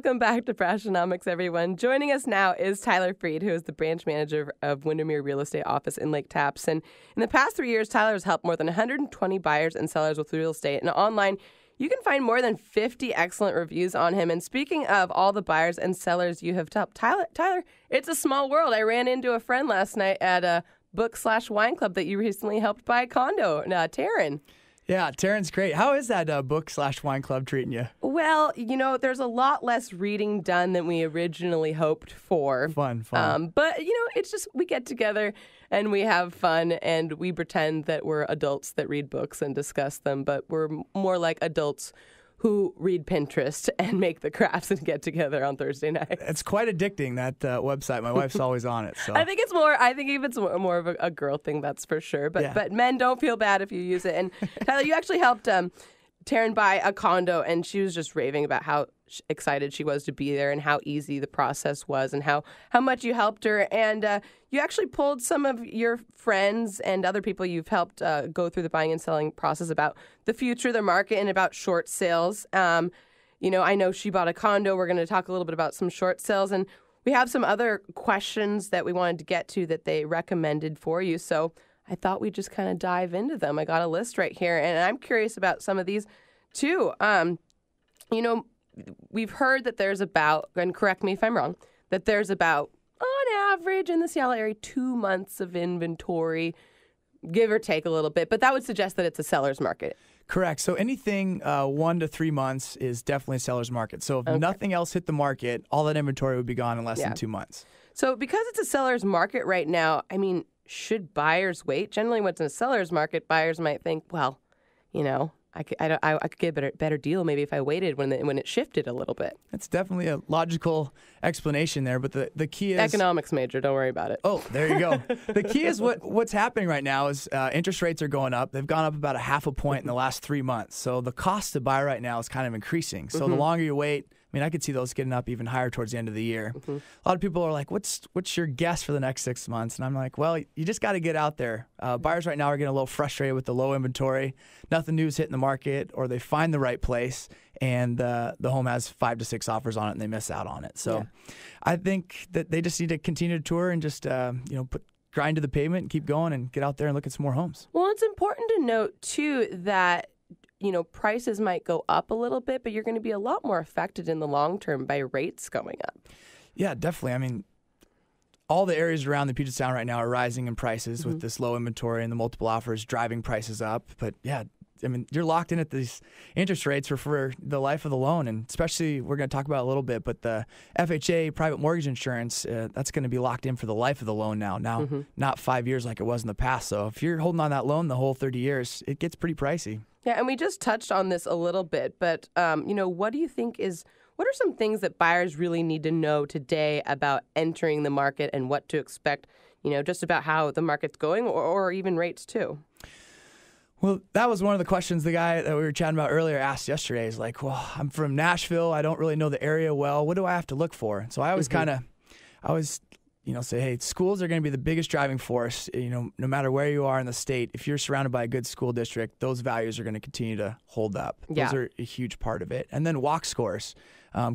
Welcome back to Brashonomics, everyone. Joining us now is Tyler Freed, who is the branch manager of Windermere Real Estate Office in Lake Tapps. And in the past 3 years, Tyler has helped more than 120 buyers and sellers with real estate. And online, you can find more than 50 excellent reviews on him. And speaking of all the buyers and sellers you have helped, Tyler, it's a small world. I ran into a friend last night at a book/wine club that you recently helped buy a condo, Taryn. Yeah, Taryn's great. How is that book/wine club treating you? Well, there's a lot less reading done than we originally hoped for. Fun. But, it's just we get together and we have fun and we pretend that we're adults that read books and discuss them, but we're more like adults who read Pinterest and make the crafts and get together on Thursday night. It's quite addicting, that website. My wife's always on it. So I think it's more of a girl thing, that's for sure. But men, don't feel bad if you use it. And Tyler, you actually helped Taryn buy a condo, and she was just raving about how excited she was to be there and how easy the process was and how much you helped her. And you actually pulled some of your friends and other people you've helped go through the buying and selling process about the future of the market and about short sales. I know she bought a condo. We're going to talk a little bit about some short sales. And we have some other questions that we wanted to get to that they recommended for you. So I thought we'd just kind of dive into them. I got a list right here, and I'm curious about some of these too. We've heard that there's about, and correct me if I'm wrong, that there's about, on average in the Seattle area, 2 months of inventory, give or take a little bit. But that would suggest that it's a seller's market. Correct. So anything 1 to 3 months is definitely a seller's market. So if nothing else hit the market, all that inventory would be gone in less than 2 months. So because it's a seller's market right now, should buyers wait? Generally, when it's in a seller's market, buyers might think, well, I could get a better deal maybe if I waited when it shifted a little bit. That's definitely a logical explanation there, but the key is... Economics major, don't worry about it. Oh, there you go. The key is what's happening right now is interest rates are going up. They've gone up about 0.5 point in the last 3 months. So the cost to buy right now is kind of increasing. So the longer you wait, I could see those getting up even higher towards the end of the year. A lot of people are like, what's your guess for the next 6 months? And I'm like, well, you just got to get out there. Buyers right now are getting a little frustrated with the low inventory. Nothing new is hitting the market, or they find the right place, and the home has 5 to 6 offers on it, and they miss out on it. So I think that they just need to continue to tour and just grind to the pavement and keep going and get out there and look at some more homes. Well, it's important to note, too, that prices might go up a little bit, but you're going to be a lot more affected in the long term by rates going up. Yeah, definitely. All the areas around the Puget Sound right now are rising in prices with this low inventory and the multiple offers driving prices up. But yeah, you're locked in at these interest rates for the life of the loan. And especially, we're going to talk about it a little bit, but the FHA private mortgage insurance, that's going to be locked in for the life of the loan now, not 5 years like it was in the past. So if you're holding on that loan the whole 30 years, it gets pretty pricey. Yeah, and we just touched on this a little bit, but, what do you think what are some things that buyers really need to know today about entering the market and what to expect, just about how the market's going or even rates too? Well, that was one of the questions the guy that we were chatting about earlier asked yesterday. He's like, well, I'm from Nashville. I don't really know the area well. What do I have to look for? So I always say, hey, schools are going to be the biggest driving force, no matter where you are in the state. If you're surrounded by a good school district, those values are going to continue to hold up. Yeah. Those are a huge part of it. And then walk scores,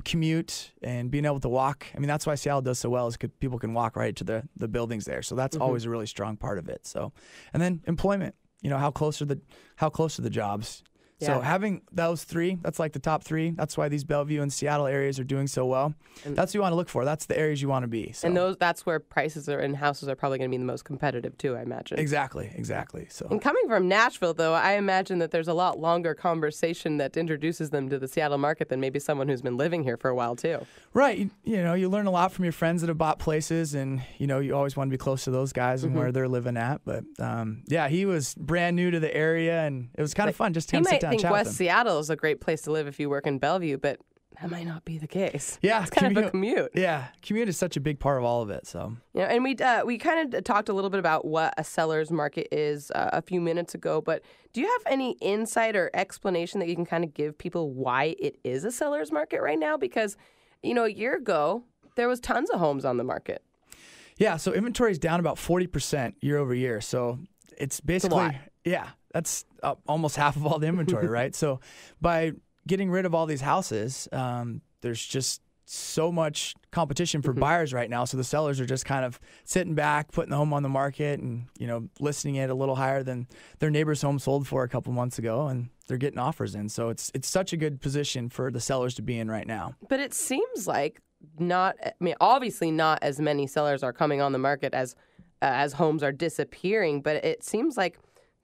commute and being able to walk. That's why Seattle does so well, is because people can walk right to the buildings there. So that's always a really strong part of it. So, and then employment, how close are the jobs? Yeah. So having those three, that's like the top three. That's why these Bellevue and Seattle areas are doing so well. And that's what you want to look for. That's the areas you want to be. So. And that's where prices and houses are probably going to be the most competitive too, I imagine. Exactly. So. And coming from Nashville, though, I imagine that there's a lot longer conversation that introduces them to the Seattle market than maybe someone who's been living here for a while too. Right. You learn a lot from your friends that have bought places, and you always want to be close to those guys and where they're living at. But he was brand new to the area, and it was kind of fun just to sit down and chat with him. You might think West Seattle is a great place to live if you work in Bellevue, but that might not be the case. Yeah, it's kind of a commute. Yeah, commute is such a big part of all of it. So and we kind of talked a little bit about what a seller's market is a few minutes ago. But do you have any insight or explanation that you can kind of give people why it is a seller's market right now? Because a year ago there was tons of homes on the market. Yeah, so inventory is down about 40% year over year. So it's basically that's almost half of all the inventory, right? So by getting rid of all these houses, there's just so much competition for buyers right now. So the sellers are just kind of sitting back, putting the home on the market and, listing it a little higher than their neighbor's home sold for a couple months ago, and they're getting offers in. So it's such a good position for the sellers to be in right now. But it seems like obviously not as many sellers are coming on the market as homes are disappearing, but it seems like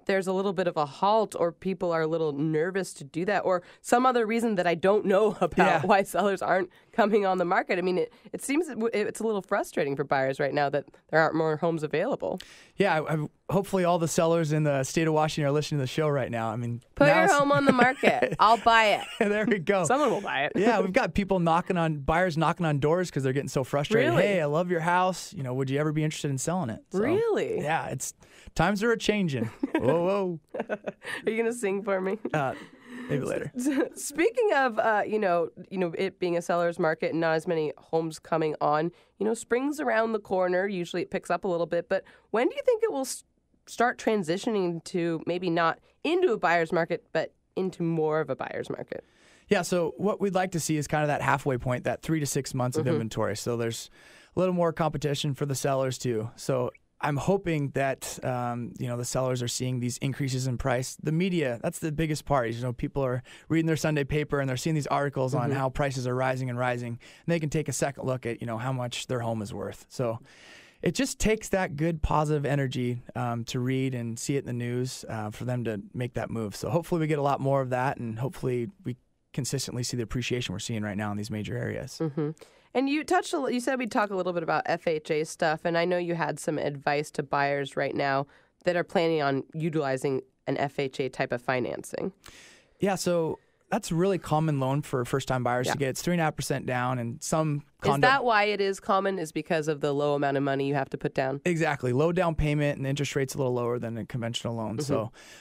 there's a little bit of a halt, or people are a little nervous to do that, or some other reason that I don't know about why sellers aren't coming on the market. I mean, it seems it's a little frustrating for buyers right now that there aren't more homes available. Yeah, hopefully all the sellers in the state of Washington are listening to the show right now. I mean, put your home on the market. I'll buy it. There we go. Someone will buy it. Yeah, we've got people buyers knocking on doors because they're getting so frustrated. Really? Hey, I love your house. Would you ever be interested in selling it? So, really? Yeah, times are a-changing. Whoa. Are you going to sing for me? Maybe later. Speaking of, it being a seller's market and not as many homes coming on, spring's around the corner. Usually it picks up a little bit. But when do you think it will start transitioning to maybe not into a buyer's market, but into more of a buyer's market? Yeah, so what we'd like to see is kind of that halfway point, that 3 to 6 months of inventory. So there's a little more competition for the sellers too. So I'm hoping that the sellers are seeing these increases in price. The media, that's the biggest part. People are reading their Sunday paper and they're seeing these articles on how prices are rising and rising, and they can take a second look at how much their home is worth. So it just takes that good positive energy to read and see it in the news for them to make that move. So hopefully we get a lot more of that, and hopefully we consistently see the appreciation we're seeing right now in these major areas. And you said we'd talk a little bit about FHA stuff, and I know you had some advice to buyers right now that are planning on utilizing an FHA type of financing. Yeah, so that's a really common loan for first-time buyers to get. It's 3.5% down, and some Is that why it is common? Is because of the low amount of money you have to put down? Exactly. Low down payment, and the interest rate's a little lower than a conventional loan.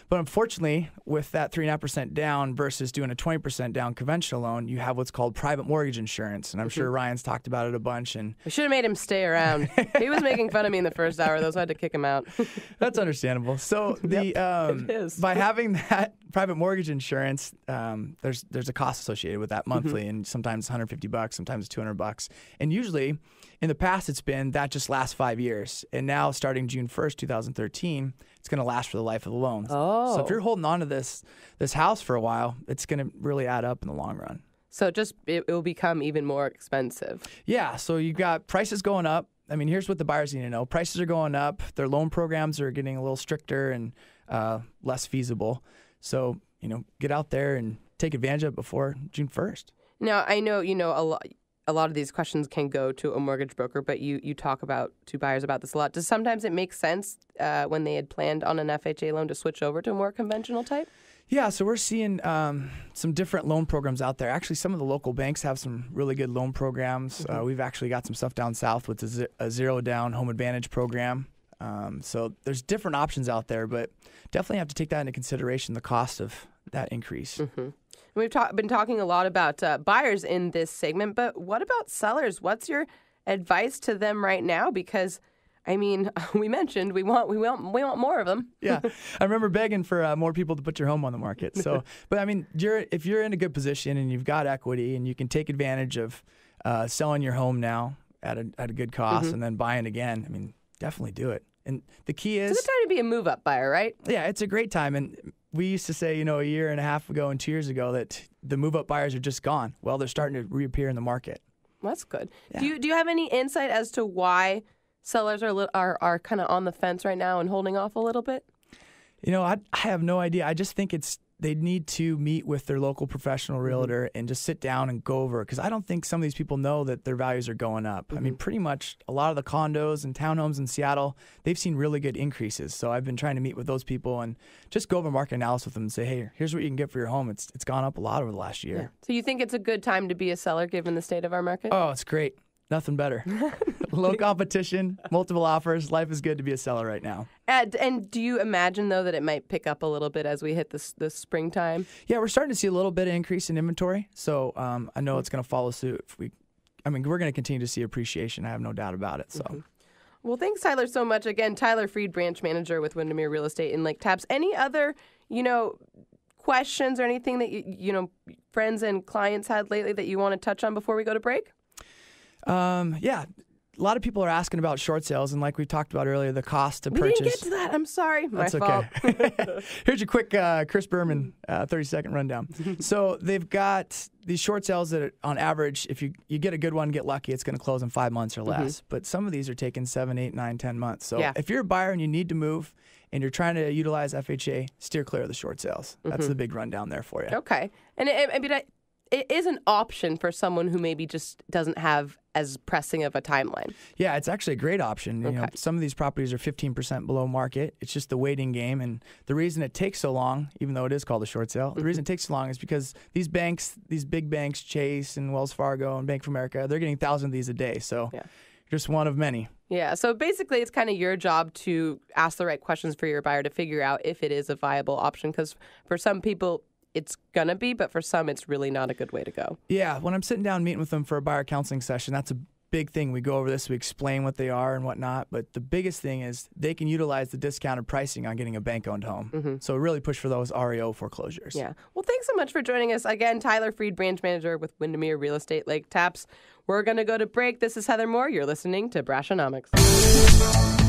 But unfortunately, with that 3.5% down versus doing a 20% down conventional loan, you have what's called private mortgage insurance. And I'm sure Ryan's talked about it a bunch. And we should have made him stay around. He was making fun of me in the first hour, though, so I had to kick him out. That's understandable. So it is. By having that private mortgage insurance, there's a cost associated with that monthly, and sometimes $150, sometimes $200. And usually, in the past, it's been that just lasts 5 years. And now, starting June 1st, 2013, it's going to last for the life of the loan. Oh. So if you're holding on to this house for a while, it's going to really add up in the long run. So it will become even more expensive. Yeah. So you've got prices going up. I mean, here's what the buyers need to know. Prices are going up. Their loan programs are getting a little stricter and less feasible. So, get out there and take advantage of it before June 1st. Now, I know, a lot of these questions can go to a mortgage broker, but you talk to buyers about this a lot. Does sometimes it make sense when they had planned on an FHA loan to switch over to a more conventional type? Yeah, so we're seeing some different loan programs out there. Actually, some of the local banks have some really good loan programs. We've actually got some stuff down south with a zero down home advantage program. So there's different options out there, but definitely have to take that into consideration, the cost of that increase. We've been talking a lot about buyers in this segment, but what about sellers? What's your advice to them right now? Because, I mean, we mentioned we want more of them. Yeah, I remember begging for more people to put your home on the market. So, but I mean, if you're in a good position and you've got equity and you can take advantage of selling your home now at a good cost and then buying again, I mean, definitely do it. And the key is... It's a good time to be a move-up buyer, right? Yeah, it's a great time. And we used to say, a year and a half ago and 2 years ago that the move-up buyers are just gone. Well, they're starting to reappear in the market. Well, that's good. Yeah. Do you have any insight as to why sellers are kind of on the fence right now and holding off a little bit? I have no idea. I just think they need to meet with their local professional realtor and just sit down and go over, because I don't think some of these people know that their values are going up. I mean, pretty much a lot of the condos and townhomes in Seattle, they've seen really good increases. So I've been trying to meet with those people and just go over market analysis with them and say, hey, here's what you can get for your home. It's gone up a lot over the last year. Yeah. So you think it's a good time to be a seller given the state of our market? Oh, it's great. Nothing better. Low competition, multiple offers. Life is good to be a seller right now. And do you imagine, though, that it might pick up a little bit as we hit this springtime? Yeah, we're starting to see a little bit of increase in inventory. So I know it's going to follow suit. We're going to continue to see appreciation. I have no doubt about it. So. Well, thanks, Tyler, so much. Again, Tyler Freed, branch manager with Windermere Real Estate in Lake Tapps. Any other, questions or anything that, friends and clients had lately that you want to touch on before we go to break? Yeah. A lot of people are asking about short sales, and like we talked about earlier, the cost to We purchase. didn't get to that. I'm sorry. My That's fault. okay. Here's your quick Chris Berman 30-second rundown. So they've got these short sales that, on average, if you get a good one, get lucky, it's going to close in 5 months or less. But some of these are taking 7, 8, 9, 10 months. So if you're a buyer and you need to move and you're trying to utilize FHA, steer clear of the short sales. That's the big rundown there for you. Okay. And it is an option for someone who maybe just doesn't have as pressing of a timeline. Yeah, it's actually a great option. You know, some of these properties are 15% below market. It's just the waiting game. And the reason it takes so long, even though it is called a short sale, the reason it takes so long is because these banks, these big banks, Chase and Wells Fargo and Bank of America, they're getting thousands of these a day. So you're just one of many. Yeah, so basically it's kind of your job to ask the right questions for your buyer to figure out if it is a viable option. Because for some people, it's going to be, but for some, it's really not a good way to go. Yeah, when I'm sitting down meeting with them for a buyer counseling session, that's a big thing. We go over this, we explain what they are and whatnot, but the biggest thing is they can utilize the discounted pricing on getting a bank-owned home. So really push for those REO foreclosures. Yeah. Well, thanks so much for joining us. Again, Tyler Freed, branch manager with Windermere Real Estate Lake Tapps. We're going to go to break. This is Heather Moore. You're listening to Brashonomics.